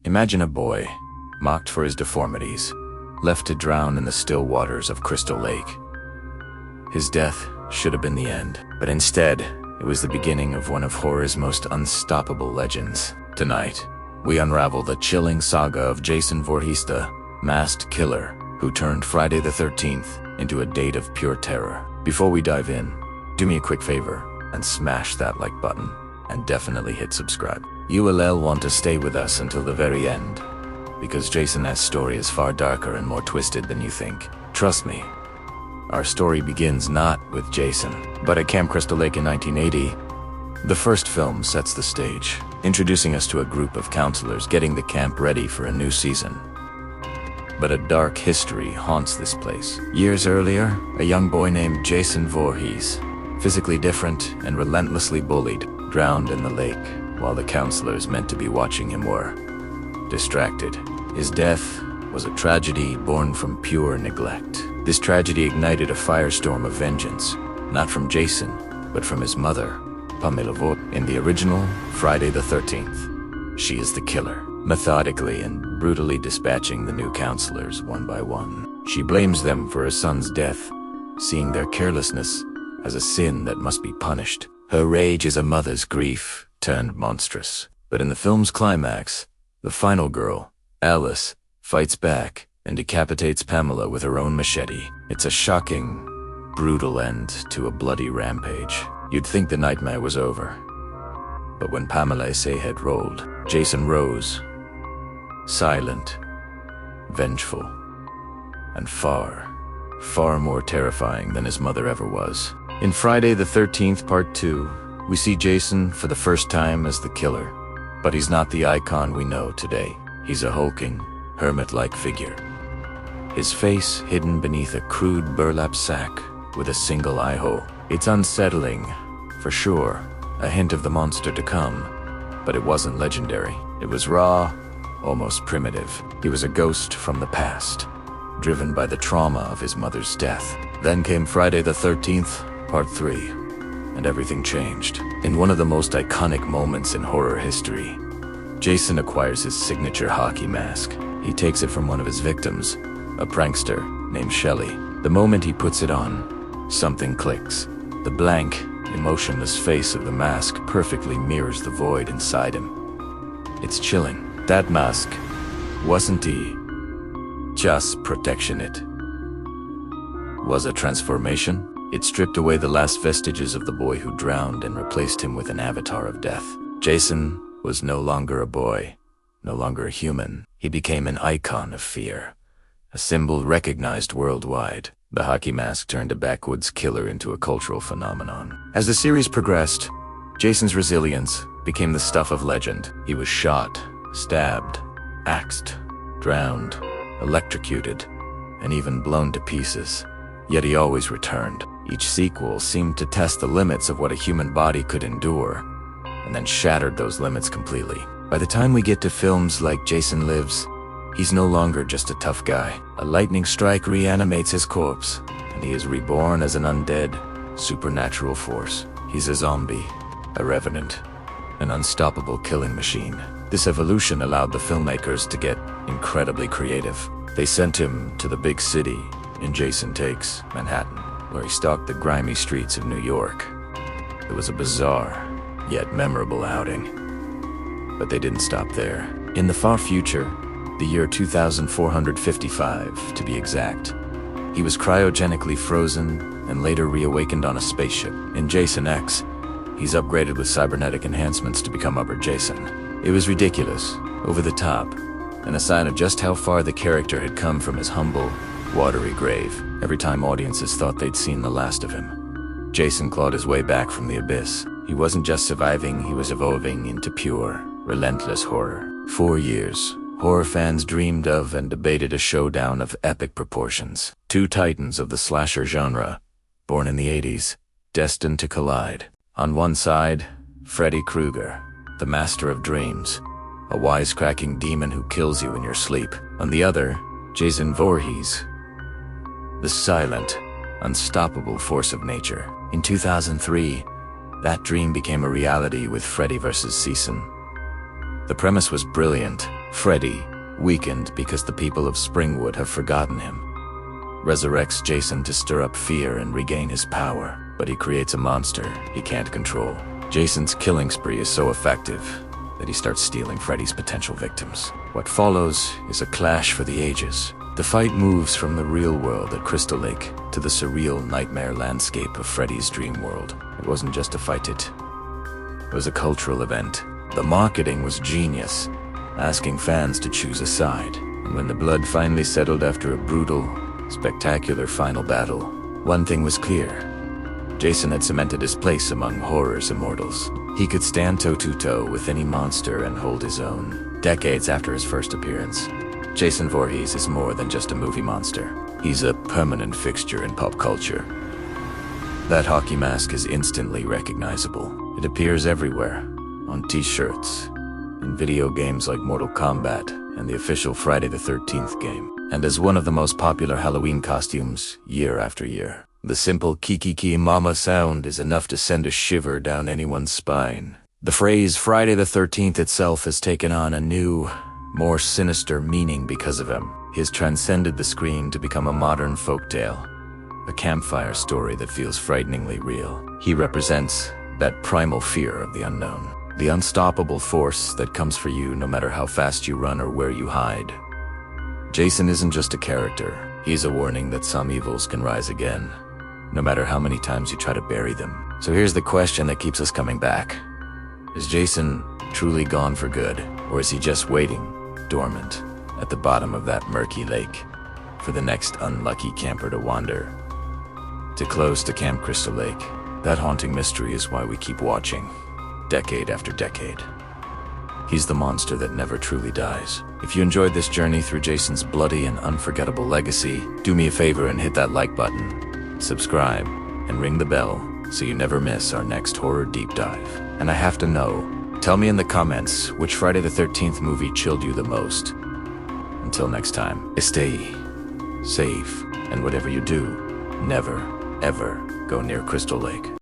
Imagine a boy, mocked for his deformities, left to drown in the still waters of Crystal Lake. His death should have been the end, but instead, it was the beginning of one of horror's most unstoppable legends. Tonight, we unravel the chilling saga of Jason Voorhees, the masked killer who turned Friday the 13th into a date of pure terror. Before we dive in, do me a quick favor and smash that like button, and definitely hit subscribe. You will want to stay with us until the very end, because Jason's story is far darker and more twisted than you think. Trust me, our story begins not with Jason, but at Camp Crystal Lake in 1980. The first film sets the stage, introducing us to a group of counselors getting the camp ready for a new season. But a dark history haunts this place. Years earlier, a young boy named Jason Voorhees, physically different and relentlessly bullied, drowned in the lake, while the counselors meant to be watching him were distracted. His death was a tragedy born from pure neglect. This tragedy ignited a firestorm of vengeance, not from Jason, but from his mother, Pamela Voorhees. In the original Friday the 13th, she is the killer, methodically and brutally dispatching the new counselors one by one. She blames them for her son's death, seeing their carelessness as a sin that must be punished. Her rage is a mother's grief turned monstrous. But in the film's climax, the final girl, Alice, fights back and decapitates Pamela with her own machete. It's a shocking, brutal end to a bloody rampage. You'd think the nightmare was over. But when Pamela's head rolled, Jason rose, silent, vengeful, and far, far more terrifying than his mother ever was. In Friday the 13th Part 2, we see Jason for the first time as the killer. But he's not the icon we know today. He's a hulking, hermit-like figure. His face hidden beneath a crude burlap sack with a single eye hole. It's unsettling, for sure, a hint of the monster to come, but it wasn't legendary. It was raw, almost primitive. He was a ghost from the past, driven by the trauma of his mother's death. Then came Friday the 13th, Part 3, and everything changed. In one of the most iconic moments in horror history, Jason acquires his signature hockey mask. He takes it from one of his victims, a prankster named Shelley. The moment he puts it on, something clicks. The blank, emotionless face of the mask perfectly mirrors the void inside him. It's chilling. That mask wasn't just protection, it was a transformation. It stripped away the last vestiges of the boy who drowned and replaced him with an avatar of death. Jason was no longer a boy, no longer a human. He became an icon of fear, a symbol recognized worldwide. The hockey mask turned a backwoods killer into a cultural phenomenon. As the series progressed, Jason's resilience became the stuff of legend. He was shot, stabbed, axed, drowned, electrocuted, and even blown to pieces. Yet he always returned. Each sequel seemed to test the limits of what a human body could endure, and then shattered those limits completely. By the time we get to films like Jason Lives, he's no longer just a tough guy. A lightning strike reanimates his corpse, and he is reborn as an undead, supernatural force. He's a zombie, a revenant, an unstoppable killing machine. This evolution allowed the filmmakers to get incredibly creative. They sent him to the big city in Jason Takes Manhattan, where he stalked the grimy streets of New York. It was a bizarre, yet memorable outing. But they didn't stop there. In the far future, the year 2455 to be exact, he was cryogenically frozen and later reawakened on a spaceship. In Jason X, he's upgraded with cybernetic enhancements to become Upper Jason. It was ridiculous, over the top, and a sign of just how far the character had come from his humble, watery grave. Every time audiences thought they'd seen the last of him, Jason clawed his way back from the abyss. He wasn't just surviving, he was evolving into pure, relentless horror. 4 years, horror fans dreamed of and debated a showdown of epic proportions. Two titans of the slasher genre, born in the 80s, destined to collide. On one side, Freddy Krueger, the master of dreams, a wisecracking demon who kills you in your sleep. On the other, Jason Voorhees, the silent, unstoppable force of nature. In 2003, that dream became a reality with Freddy vs. Jason. The premise was brilliant. Freddy, weakened because the people of Springwood have forgotten him, resurrects Jason to stir up fear and regain his power, but he creates a monster he can't control. Jason's killing spree is so effective that he starts stealing Freddy's potential victims. What follows is a clash for the ages. The fight moves from the real world at Crystal Lake to the surreal nightmare landscape of Freddy's dream world. It wasn't just a fight, it was a cultural event. The marketing was genius, asking fans to choose a side. And when the blood finally settled after a brutal, spectacular final battle, one thing was clear. Jason had cemented his place among horror's immortals. He could stand toe-to-toe with any monster and hold his own. Decades after his first appearance, Jason Voorhees is more than just a movie monster. He's a permanent fixture in pop culture. That hockey mask is instantly recognizable. It appears everywhere, on t-shirts, in video games like Mortal Kombat and the official Friday the 13th game, and as one of the most popular Halloween costumes year after year. The simple kiki mama sound is enough to send a shiver down anyone's spine. The phrase Friday the 13th itself has taken on a new, more sinister meaning because of him. He has transcended the screen to become a modern folktale, a campfire story that feels frighteningly real. He represents that primal fear of the unknown, the unstoppable force that comes for you no matter how fast you run or where you hide. Jason isn't just a character. He's a warning that some evils can rise again, no matter how many times you try to bury them. So here's the question that keeps us coming back. Is Jason truly gone for good, or is he just waiting, dormant, at the bottom of that murky lake, for the next unlucky camper to wander? Too close to Camp Crystal Lake, that haunting mystery is why we keep watching, decade after decade. He's the monster that never truly dies. If you enjoyed this journey through Jason's bloody and unforgettable legacy, do me a favor and hit that like button, subscribe, and ring the bell so you never miss our next horror deep dive. And I have to know, tell me in the comments which Friday the 13th movie chilled you the most. Until next time, stay safe, and whatever you do, never, ever go near Crystal Lake.